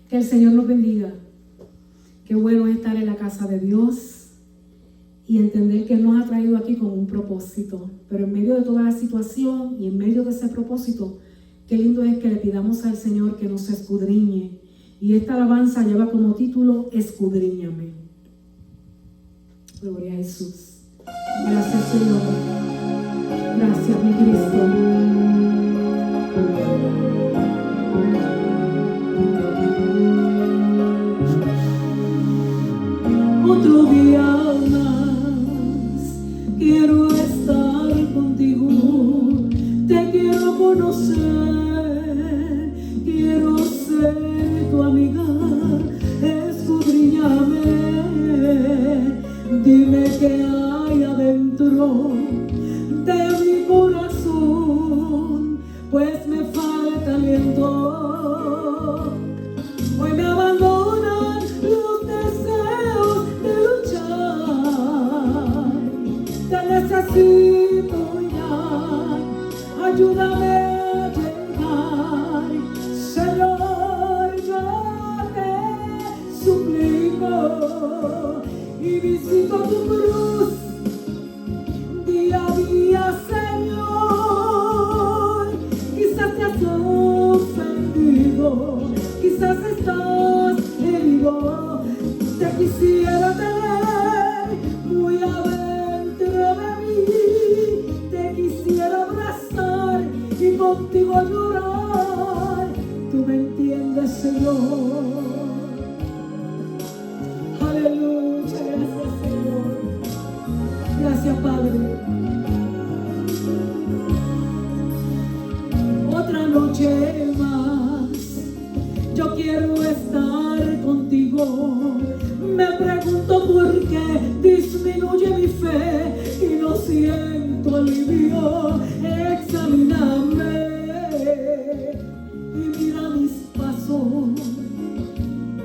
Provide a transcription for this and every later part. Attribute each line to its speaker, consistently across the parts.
Speaker 1: Que el Señor nos bendiga. Qué bueno es estar en la casa de Dios y entender que Él nos ha traído aquí con un propósito. Pero en medio de toda la situación y en medio de ese propósito, qué lindo es que le pidamos al Señor que nos escudriñe. Y esta alabanza lleva como título Escudriñame. Gloria a Jesús. Gracias, Señor. Gracias, mi Cristo. Otro día más quiero estar contigo, te quiero conocer, quiero ser tu amiga. Escudriñame, dime qué hay adentro de mi corazón, pues me falta aliento. Hoy me abandonan los deseos de luchar. Te necesito ya, ayúdame a llegar. Señor, yo te suplico y visito tu cruz día a día, Señor. Quizás te has ofendido, quizás estás herido, te quisiera tener muy adentro de mí, te quisiera abrazar y contigo llorar. Tú me entiendes, Señor. Aleluya, gracias, Señor. Gracias, Padre. Otra noche más yo quiero estar contigo. Me pregunto por qué disminuye mi fe y no siento alivio. Examíname y mira mis pasos,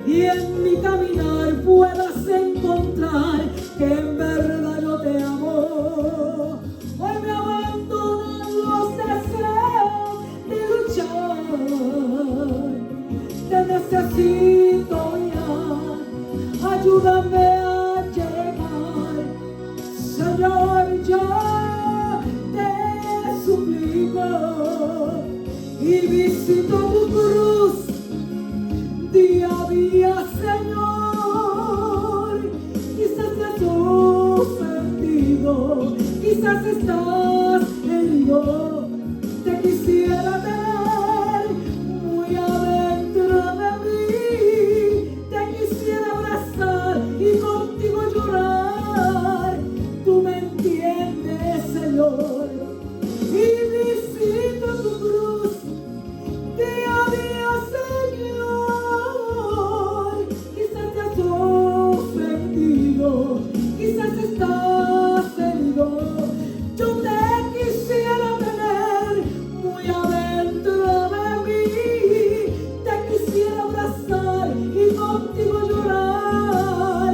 Speaker 1: y en mi caminar puedas encontrar que en verdad yo te amo. Hoy me abandonan los deseos de luchar. Te necesito ya, ayúdame a llegar. Señor, yo te suplico y visito tu cruz día a día, Señor. Quizás te has ofendido, quizás estás herido, te quisiera tener muy adentro de mí, te quisiera abrazar y contigo llorar. Tú me entiendes, Señor, y visito tu cruz día a día, Señor. Quizás te has ofendido, quizás estás herido, yo te quisiera tener muy adentro de mí, te quisiera abrazar y contigo llorar.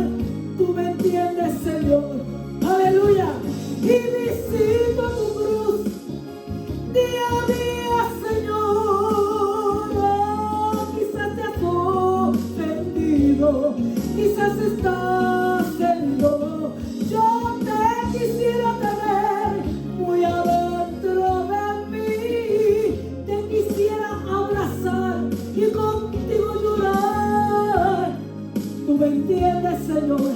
Speaker 1: Tú me entiendes, Señor. Aleluya. Y visito tu cruz día a día, Señor. Oh, quizás te has ofendido, quizás estás herido, yo te quisiera tener muy adentro de mí, te quisiera abrazar y contigo llorar. Tú me entiendes, Señor.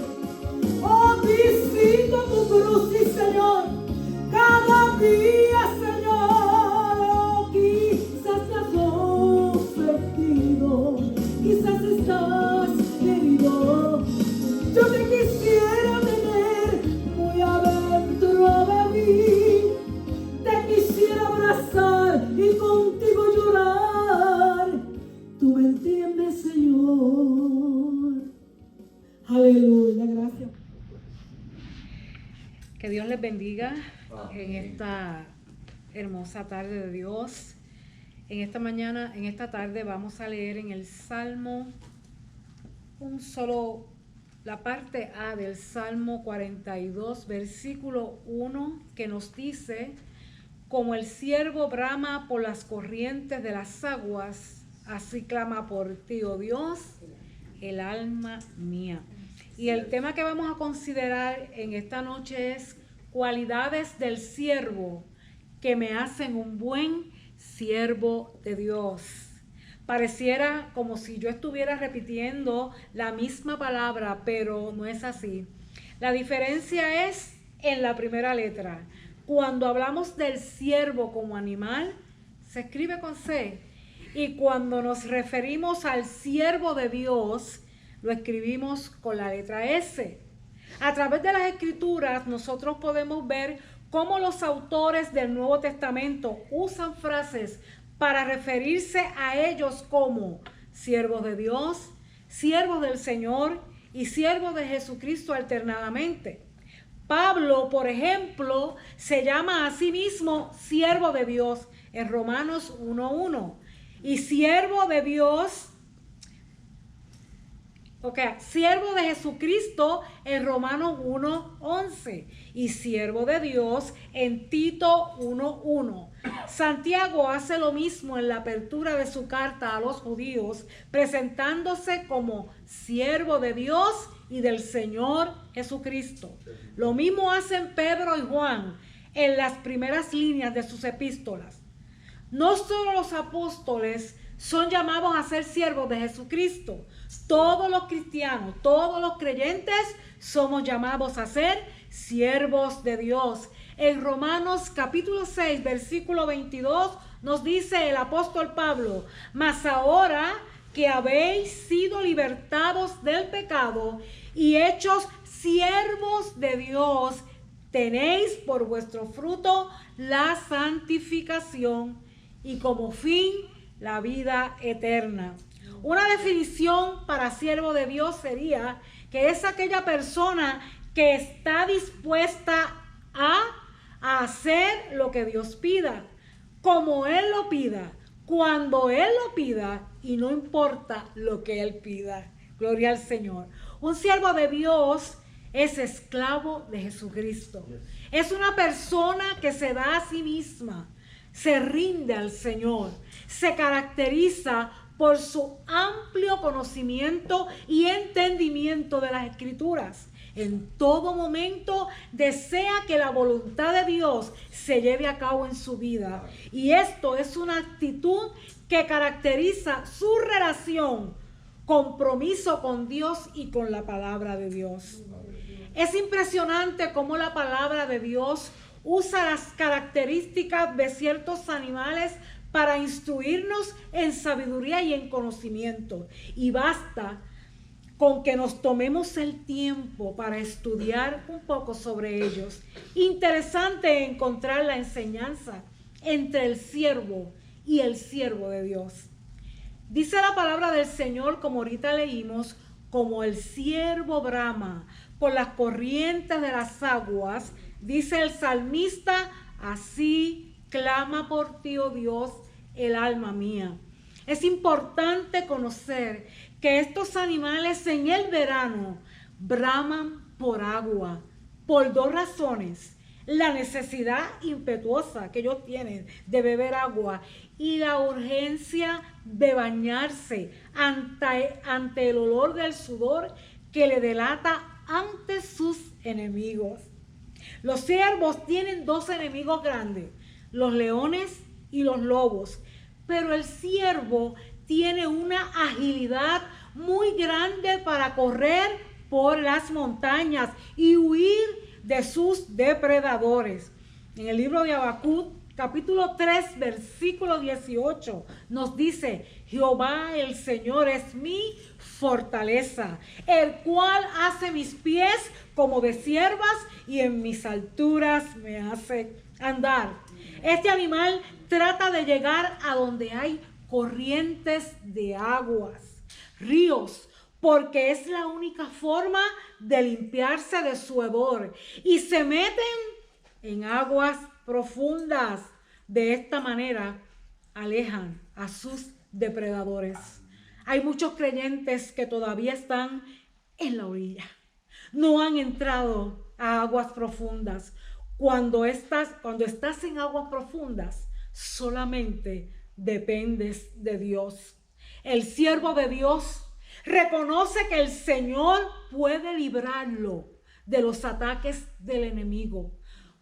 Speaker 1: Oh, visito tu cruz, sí, Señor, cada día, Señor. Oh, quizás te has ofendido, quizás estás herido, yo te quisiera tener muy adentro de mí, te quisiera abrazar y contigo llorar. Tú me entiendes, Señor. Aleluya, gracias.
Speaker 2: Que Dios les bendiga en esta hermosa tarde de Dios. En esta mañana, en esta tarde vamos a leer en el Salmo la parte A del Salmo 42, versículo 1, que nos dice: como el ciervo brama por las corrientes de las aguas, así clama por ti, oh Dios, el alma mía. Y el tema que vamos a considerar en esta noche es cualidades del siervo que me hacen un buen siervo de Dios. Pareciera como si yo estuviera repitiendo la misma palabra, pero no es así. La diferencia es en la primera letra. Cuando hablamos del siervo como animal, se escribe con C. Y cuando nos referimos al siervo de Dios, lo escribimos con la letra S. A través de las escrituras nosotros podemos ver cómo los autores del Nuevo Testamento usan frases para referirse a ellos como siervos de Dios, siervos del Señor y siervos de Jesucristo alternadamente. Pablo, por ejemplo, se llama a sí mismo siervo de Dios en Romanos 1:1 y siervo de Dios, siervo de Jesucristo en Romanos 1:11 y siervo de Dios en Tito 1:1. Santiago hace lo mismo en la apertura de su carta a los judíos, presentándose como siervo de Dios y del Señor Jesucristo. Lo mismo hacen Pedro y Juan en las primeras líneas de sus epístolas. No solo los apóstoles son llamados a ser siervos de Jesucristo. Todos los cristianos, todos los creyentes somos llamados a ser siervos de Dios. En Romanos capítulo 6, versículo 22 nos dice el apóstol Pablo: mas ahora que habéis sido libertados del pecado y hechos siervos de Dios, tenéis por vuestro fruto la santificación y como fin la vida eterna. Una definición para siervo de Dios sería que es aquella persona que está dispuesta a hacer lo que Dios pida, como Él lo pida, cuando Él lo pida y no importa lo que Él pida. Gloria al Señor. Un siervo de Dios es esclavo de Jesucristo. Es una persona que se da a sí misma, se rinde al Señor, se caracteriza por su amplio conocimiento y entendimiento de las Escrituras. En todo momento desea que la voluntad de Dios se lleve a cabo en su vida. Y esto es una actitud que caracteriza su relación, compromiso con Dios y con la palabra de Dios. Es impresionante cómo la palabra de Dios usa las características de ciertos animales para instruirnos en sabiduría y en conocimiento. Y basta con que nos tomemos el tiempo para estudiar un poco sobre ellos. Interesante encontrar la enseñanza entre el siervo y el siervo de Dios. Dice la palabra del Señor, como ahorita leímos, como el siervo brama por las corrientes de las aguas, dice el salmista, así clama por ti, oh Dios, el alma mía. Es importante conocer que estos animales en el verano braman por agua, por dos razones: la necesidad impetuosa que ellos tienen de beber agua y la urgencia de bañarse ante el olor del sudor que le delata ante sus enemigos. Los ciervos tienen dos enemigos grandes, los leones y los lobos, pero el ciervo tiene una agilidad muy grande para correr por las montañas y huir de sus depredadores. En el libro de Habacuc, capítulo 3, versículo 18, nos dice: Jehová el Señor es mi fortaleza, el cual hace mis pies como de ciervas y en mis alturas me hace andar. Este animal trata de llegar a donde hay corrientes de aguas, ríos, porque es la única forma de limpiarse de su hedor, y se meten en aguas profundas. De esta manera alejan a sus depredadores. Hay muchos creyentes que todavía están en la orilla, no han entrado a aguas profundas. Cuando estás en aguas profundas, solamente dependes de Dios. el siervo de Dios, reconoce que el Señor puede librarlo de los ataques del enemigo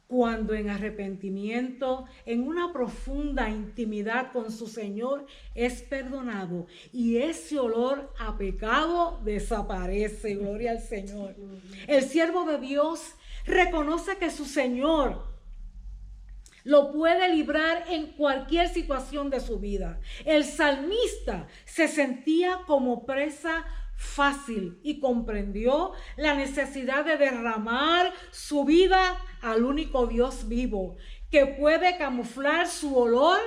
Speaker 2: cuando en arrepentimiento, en una profunda intimidad con su Señor, es perdonado y ese olor a pecado desaparece. Gloria al Señor. El siervo de Dios reconoce que su Señor lo puede librar en cualquier situación de su vida. El salmista se sentía como presa fácil y comprendió la necesidad de derramar su vida al único Dios vivo, que puede camuflar su olor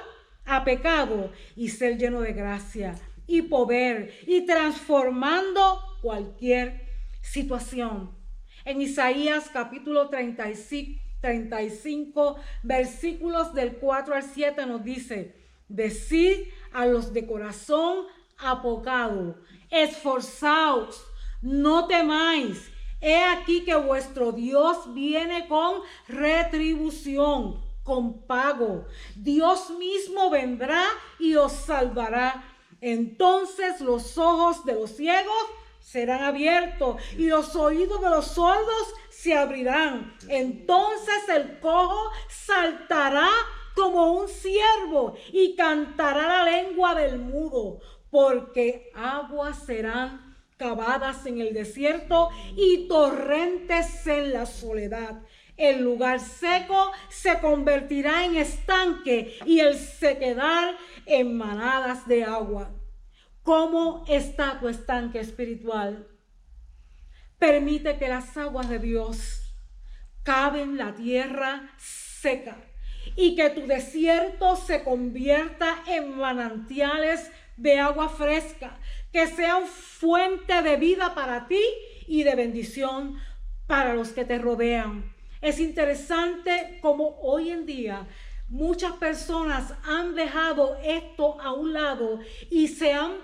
Speaker 2: a pecado y ser lleno de gracia y poder y transformando cualquier situación. En Isaías capítulo 35, versículos del 4 al 7 nos dice: decid a los de corazón apocado, esforzaos, no temáis. He aquí que vuestro Dios viene con retribución, con pago. Dios mismo vendrá y os salvará. Entonces los ojos de los ciegos serán abiertos y los oídos de los sordos se abrirán. Entonces el cojo saltará como un ciervo y cantará la lengua del mudo, porque aguas serán cavadas en el desierto y torrentes en la soledad. El lugar seco se convertirá en estanque y el sequedal en manadas de agua. ¿Cómo está tu estanque espiritual? Permite que las aguas de Dios caven la tierra seca y que tu desierto se convierta en manantiales de agua fresca, que sean fuente de vida para ti y de bendición para los que te rodean. Es interesante cómo hoy en día muchas personas han dejado esto a un lado y se han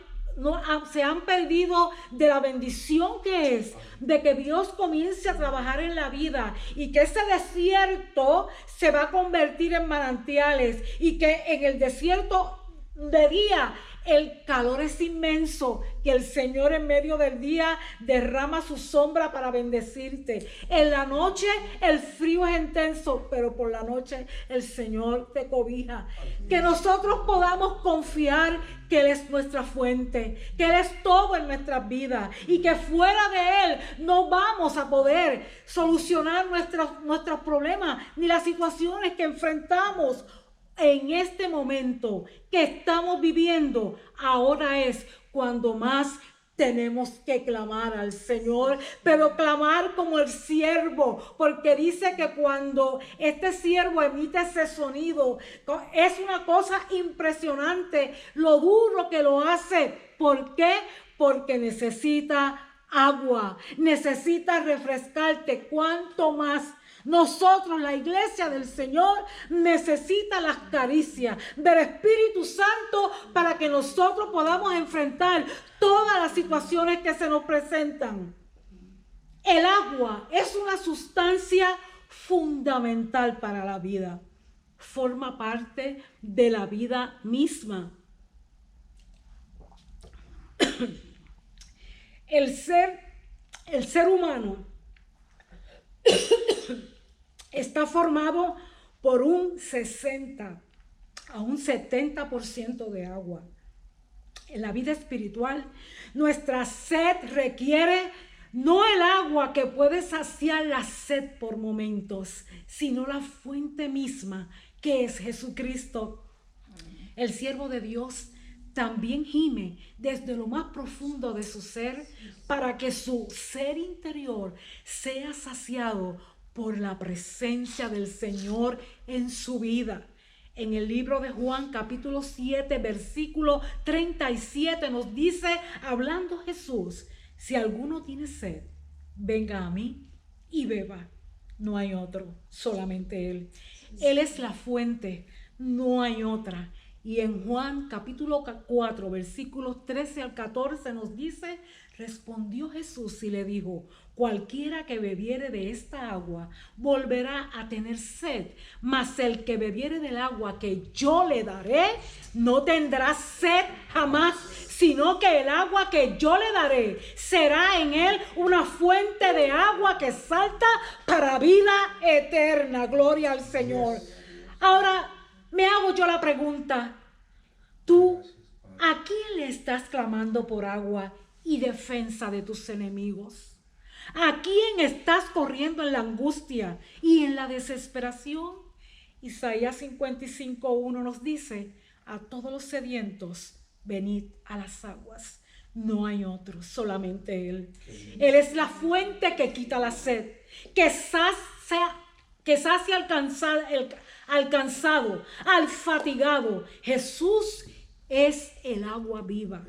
Speaker 2: perdido de la bendición que es de que Dios comience a trabajar en la vida y que ese desierto se va a convertir en manantiales y que en el desierto de día el calor es inmenso, que el Señor en medio del día derrama su sombra para bendecirte. En la noche el frío es intenso, pero por la noche el Señor te cobija. Que nosotros podamos confiar que Él es nuestra fuente, que Él es todo en nuestras vidas y que fuera de Él no vamos a poder solucionar nuestros problemas ni las situaciones que enfrentamos. En este momento que estamos viviendo, ahora es cuando más tenemos que clamar al Señor, pero clamar como el siervo, porque dice que cuando este siervo emite ese sonido, es una cosa impresionante, lo duro que lo hace. ¿Por qué? Porque necesita agua, necesita refrescarte. ¿Cuánto más? Nosotros, la iglesia del Señor, necesita las caricias del Espíritu Santo para que nosotros podamos enfrentar todas las situaciones que se nos presentan. El agua es una sustancia fundamental para la vida. Forma parte de la vida misma. El ser humano está formado por un 60 a un 70% de agua. En la vida espiritual, nuestra sed requiere no el agua que puede saciar la sed por momentos, sino la fuente misma que es Jesucristo. El siervo de Dios también gime desde lo más profundo de su ser para que su ser interior sea saciado por la presencia del Señor en su vida. En el libro de Juan capítulo 7 versículo 37 nos dice, hablando Jesús: si alguno tiene sed, venga a mí y beba. No hay otro, solamente Él. Él es la fuente, no hay otra. Y en Juan capítulo 4, versículos 13 al 14 nos dice: respondió Jesús y le dijo: cualquiera que bebiere de esta agua volverá a tener sed, mas el que bebiere del agua que yo le daré no tendrá sed jamás, sino que el agua que yo le daré será en él una fuente de agua que salta para vida eterna. Gloria al Señor. Ahora me hago yo la pregunta: ¿tú a quién le estás clamando por agua y defensa de tus enemigos? ¿A quién estás corriendo en la angustia y en la desesperación? Isaías 55:1 nos dice: a todos los sedientos, venid a las aguas. No hay otro, solamente Él. Él es la fuente que quita la sed, que sacia al cansado, al fatigado. Jesús es el agua viva.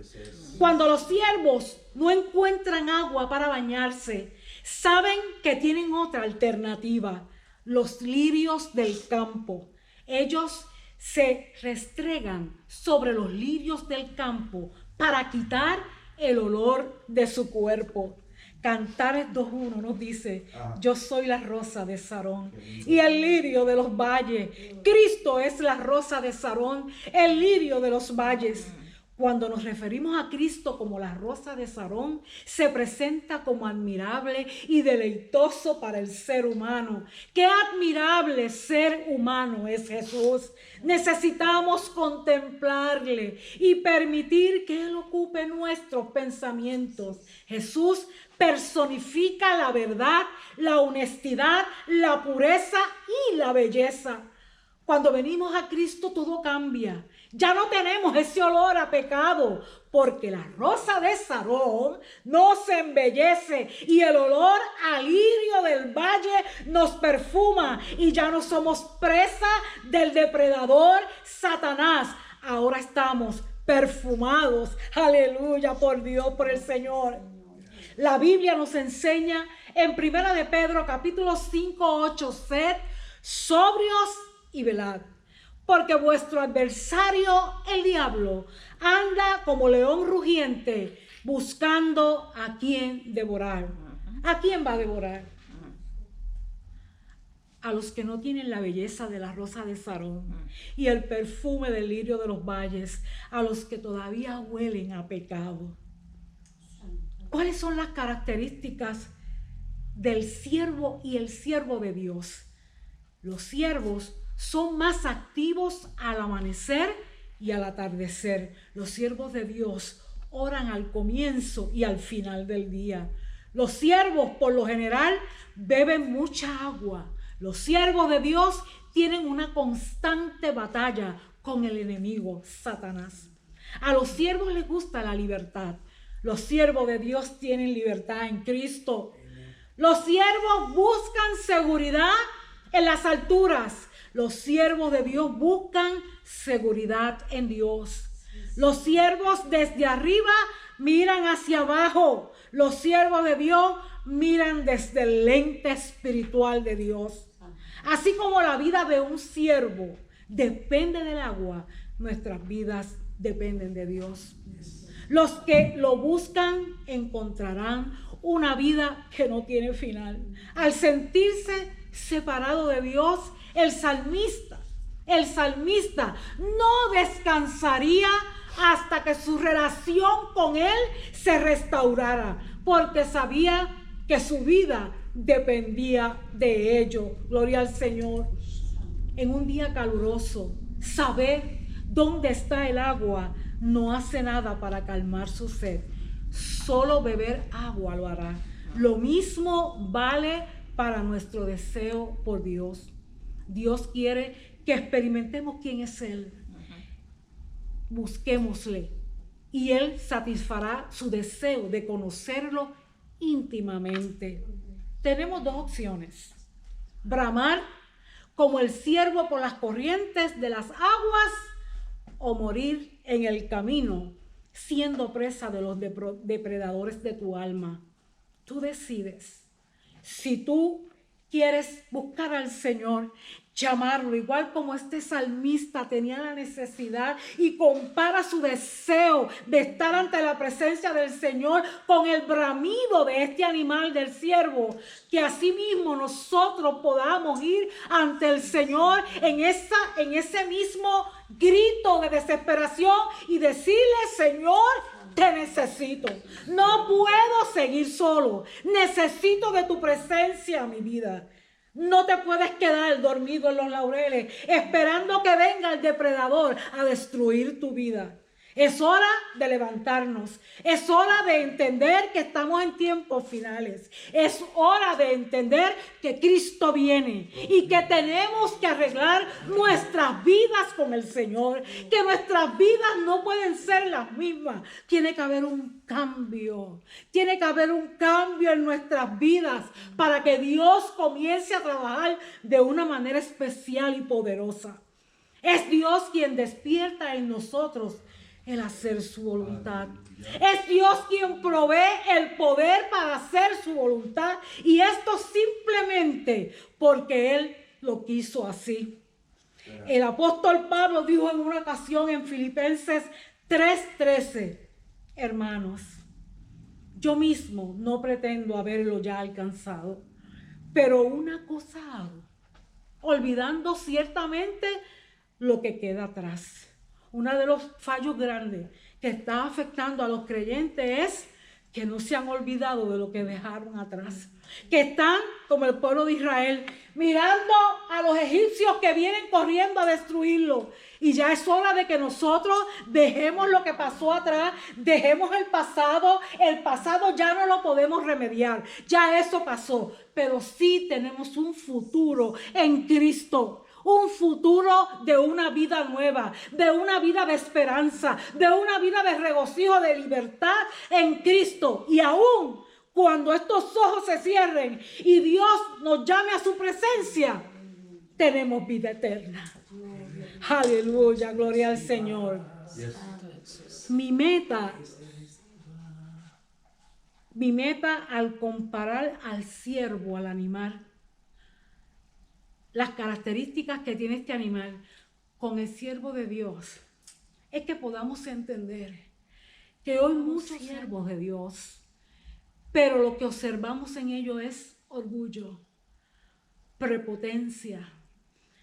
Speaker 2: Cuando los siervos no encuentran agua para bañarse, saben que tienen otra alternativa: los lirios del campo. Ellos se restregan sobre los lirios del campo para quitar el olor de su cuerpo. Cantares 2:1 nos dice: yo soy la rosa de Sarón y el lirio de los valles. Cristo es la rosa de Sarón, el lirio de los valles. Cuando nos referimos a Cristo como la rosa de Sarón, se presenta como admirable y deleitoso para el ser humano. ¡Qué admirable ser humano es Jesús! Necesitamos contemplarle y permitir que Él ocupe nuestros pensamientos. Jesús personifica la verdad, la honestidad, la pureza y la belleza. Cuando venimos a Cristo todo cambia. Ya no tenemos ese olor a pecado, porque la rosa de Sarón nos embellece y el olor al lirio del valle nos perfuma, y ya no somos presa del depredador Satanás. Ahora estamos perfumados, aleluya, por Dios, por el Señor. La Biblia nos enseña en 1 de Pedro capítulo 5:8: sed sobrios y velad, porque vuestro adversario, el diablo, anda como león rugiente, buscando a quien devorar. ¿A quién va a devorar? A los que no tienen la belleza de la rosa de Sarón y el perfume del lirio de los valles, a los que todavía huelen a pecado. ¿Cuáles son las características del siervo y el siervo de Dios? Los siervos son más activos al amanecer y al atardecer. Los siervos de Dios oran al comienzo y al final del día. Los siervos, por lo general, beben mucha agua. Los siervos de Dios tienen una constante batalla con el enemigo, Satanás. A los siervos les gusta la libertad. Los siervos de Dios tienen libertad en Cristo. Los siervos buscan seguridad en las alturas. Los siervos de Dios buscan seguridad en Dios. Los siervos desde arriba miran hacia abajo. Los siervos de Dios miran desde el lente espiritual de Dios. Así como la vida de un siervo depende del agua, nuestras vidas dependen de Dios. Los que lo buscan encontrarán una vida que no tiene final. Al sentirse separado de Dios, el salmista no descansaría hasta que su relación con Él se restaurara, porque sabía que su vida dependía de ello. Gloria al Señor. En un día caluroso, saber dónde está el agua no hace nada para calmar su sed. Solo beber agua lo hará. Lo mismo vale para nuestro deseo por Dios. Dios quiere que experimentemos quién es Él. Busquémosle y Él satisfará su deseo de conocerlo íntimamente. Tenemos dos opciones: bramar como el ciervo por las corrientes de las aguas, o morir en el camino siendo presa de los depredadores de tu alma. Tú decides si tú quieres buscar al Señor, llamarlo, igual como este salmista tenía la necesidad y compara su deseo de estar ante la presencia del Señor con el bramido de este animal del ciervo, que asimismo nosotros podamos ir ante el Señor en ese mismo grito de desesperación y decirle: Señor, te necesito, no puedo seguir solo, necesito de tu presencia en mi vida. No te puedes quedar dormido en los laureles esperando que venga el depredador a destruir tu vida. Es hora de levantarnos. Es hora de entender que estamos en tiempos finales. Es hora de entender que Cristo viene y que tenemos que arreglar nuestras vidas con el Señor. Que nuestras vidas no pueden ser las mismas. Tiene que haber un cambio. Tiene que haber un cambio en nuestras vidas para que Dios comience a trabajar de una manera especial y poderosa. Es Dios quien despierta en nosotros el hacer su voluntad. Es Dios quien provee el poder para hacer su voluntad, y esto simplemente porque Él lo quiso así. El apóstol Pablo dijo en una ocasión en Filipenses 3:13: hermanos, yo mismo no pretendo haberlo ya alcanzado, pero una cosa hago, olvidando ciertamente lo que queda atrás. Uno de los fallos grandes que está afectando a los creyentes es que no se han olvidado de lo que dejaron atrás. Que están como el pueblo de Israel, mirando a los egipcios que vienen corriendo a destruirlo. Y ya es hora de que nosotros dejemos lo que pasó atrás, dejemos el pasado. El pasado ya no lo podemos remediar, ya eso pasó. Pero sí tenemos un futuro en Cristo. Un futuro de una vida nueva, de una vida de esperanza, de una vida de regocijo, de libertad en Cristo. Y aún cuando estos ojos se cierren y Dios nos llame a su presencia, tenemos vida eterna. Aleluya, gloria al Señor. Mi meta al comparar al ciervo, al animal, las características que tiene este animal con el siervo de Dios, es que podamos entender que hoy muchos siervos de Dios, pero lo que observamos en ellos es orgullo, prepotencia,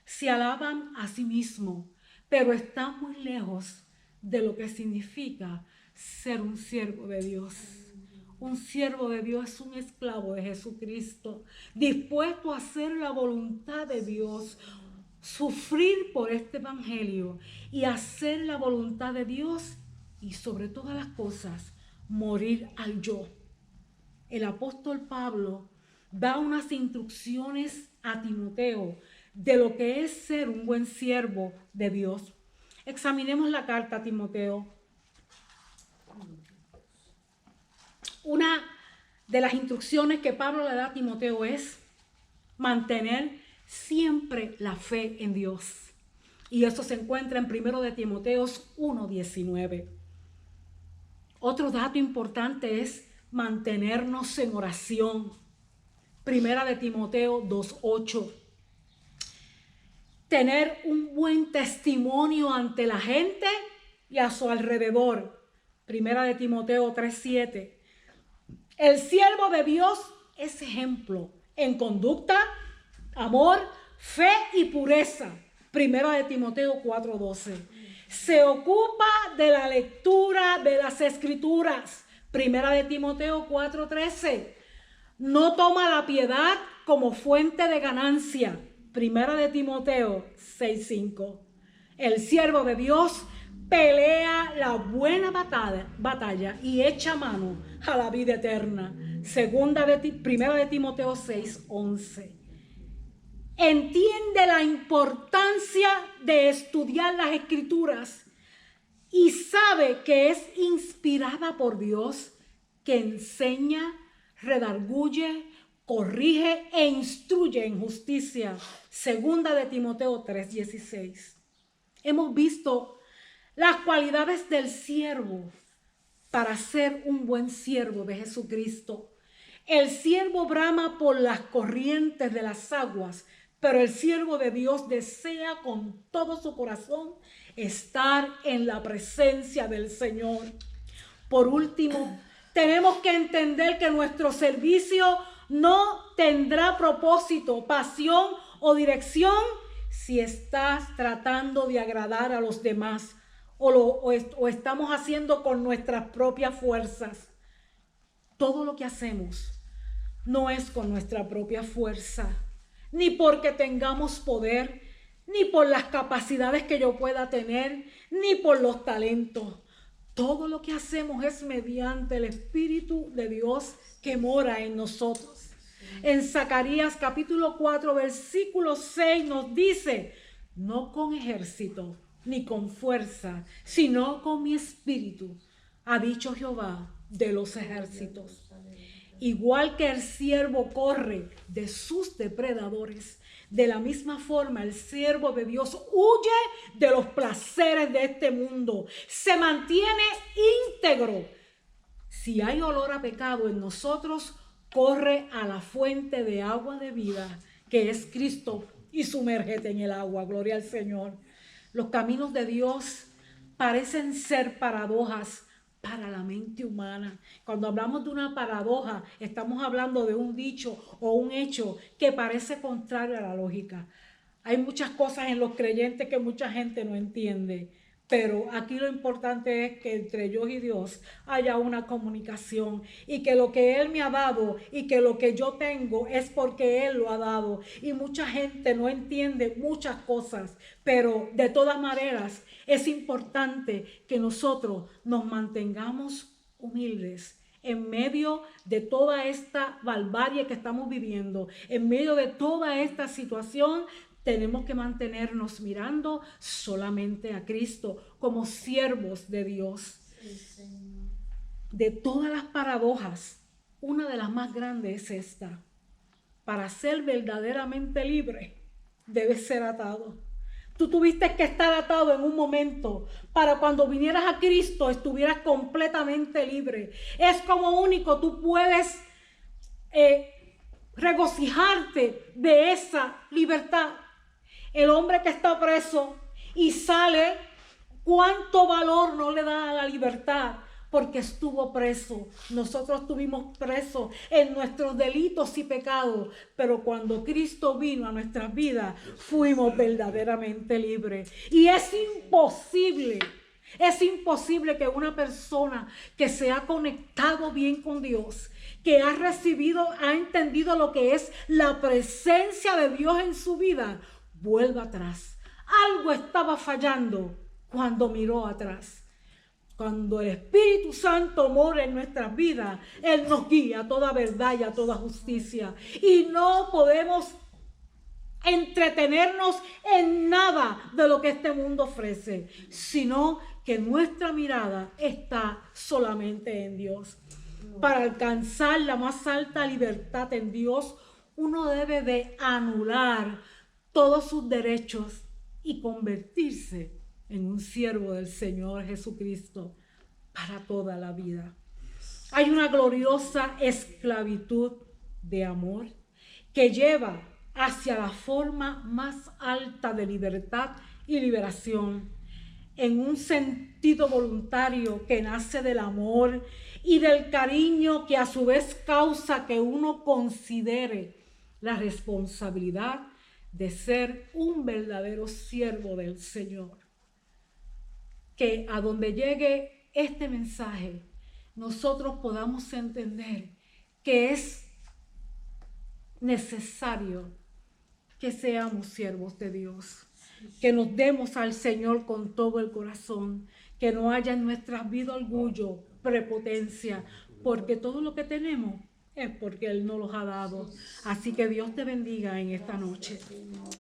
Speaker 2: se alaban a sí mismos, pero están muy lejos de lo que significa ser un siervo de Dios. Un siervo de Dios es un esclavo de Jesucristo, dispuesto a hacer la voluntad de Dios, sufrir por este evangelio y hacer la voluntad de Dios, y sobre todas las cosas, morir al yo. El apóstol Pablo da unas instrucciones a Timoteo de lo que es ser un buen siervo de Dios. Examinemos la carta a Timoteo. Una de las instrucciones que Pablo le da a Timoteo es mantener siempre la fe en Dios. Y eso se encuentra en 1 de Timoteo 1:19. Otro dato importante es mantenernos en oración. 1 de Timoteo 2:8. Tener un buen testimonio ante la gente y a su alrededor. 1 de Timoteo 3:7. El siervo de Dios es ejemplo en conducta, amor, fe y pureza. 1 de Timoteo 4:12. Se ocupa de la lectura de las Escrituras. 1 de Timoteo 4:13. No toma la piedad como fuente de ganancia. 1 de Timoteo 6:5. El siervo de Dios pelea la buena batalla y echa mano a la vida eterna. 1 de Timoteo 6:11. Entiende la importancia de estudiar las Escrituras y sabe que es inspirada por Dios, que enseña, redarguye, corrige e instruye en justicia. 2 de Timoteo 3:16. Hemos visto las cualidades del siervo para ser un buen siervo de Jesucristo. El siervo brama por las corrientes de las aguas, pero el siervo de Dios desea con todo su corazón estar en la presencia del Señor. Por último, tenemos que entender que nuestro servicio no tendrá propósito, pasión o dirección si estás tratando de agradar a los demás o estamos haciendo con nuestras propias fuerzas. Todo lo que hacemos no es con nuestra propia fuerza, ni porque tengamos poder, ni por las capacidades que yo pueda tener, ni por los talentos. Todo lo que hacemos es mediante el Espíritu de Dios que mora en nosotros. En Zacarías capítulo 4, versículo 6 nos dice: no con ejército ni con fuerza, sino con mi espíritu, ha dicho Jehová de los ejércitos. Igual que el siervo corre de sus depredadores, de la misma forma el siervo de Dios huye de los placeres de este mundo, se mantiene íntegro. Si hay olor a pecado en nosotros, corre a la fuente de agua de vida, que es Cristo, y sumérgete en el agua. Gloria al Señor. Los caminos de Dios parecen ser paradojas para la mente humana. Cuando hablamos de una paradoja, estamos hablando de un dicho o un hecho que parece contrario a la lógica. Hay muchas cosas en los creyentes que mucha gente no entiende, pero aquí lo importante es que entre yo y Dios haya una comunicación y que lo que Él me ha dado y que lo que yo tengo es porque Él lo ha dado. Y mucha gente no entiende muchas cosas, pero de todas maneras es importante que nosotros nos mantengamos humildes en medio de toda esta barbarie que estamos viviendo, en medio de toda esta situación. Tenemos que mantenernos mirando solamente a Cristo como siervos de Dios. De todas las paradojas, una de las más grandes es esta: para ser verdaderamente libre, debes ser atado. Tú tuviste que estar atado en un momento para cuando vinieras a Cristo estuvieras completamente libre. Es como único tú puedes regocijarte de esa libertad. El hombre que está preso y sale, ¿cuánto valor no le da a la libertad? Porque estuvo preso. Nosotros estuvimos presos en nuestros delitos y pecados, pero cuando Cristo vino a nuestras vidas, fuimos verdaderamente libres. Y es imposible que una persona que se ha conectado bien con Dios, que ha entendido lo que es la presencia de Dios en su vida, vuelva atrás. Algo estaba fallando cuando miró atrás. Cuando el Espíritu Santo mora en nuestras vidas, Él nos guía a toda verdad y a toda justicia. Y no podemos entretenernos en nada de lo que este mundo ofrece, sino que nuestra mirada está solamente en Dios. Para alcanzar la más alta libertad en Dios, uno debe de anular todos sus derechos y convertirse en un siervo del Señor Jesucristo para toda la vida. Hay una gloriosa esclavitud de amor que lleva hacia la forma más alta de libertad y liberación, en un sentido voluntario que nace del amor y del cariño, que a su vez causa que uno considere la responsabilidad de ser un verdadero siervo del Señor. Que a donde llegue este mensaje, nosotros podamos entender que es necesario que seamos siervos de Dios, que nos demos al Señor con todo el corazón, que no haya en nuestras vidas orgullo, prepotencia, porque todo lo que tenemos es porque Él nos los ha dado. Así que Dios te bendiga en esta noche.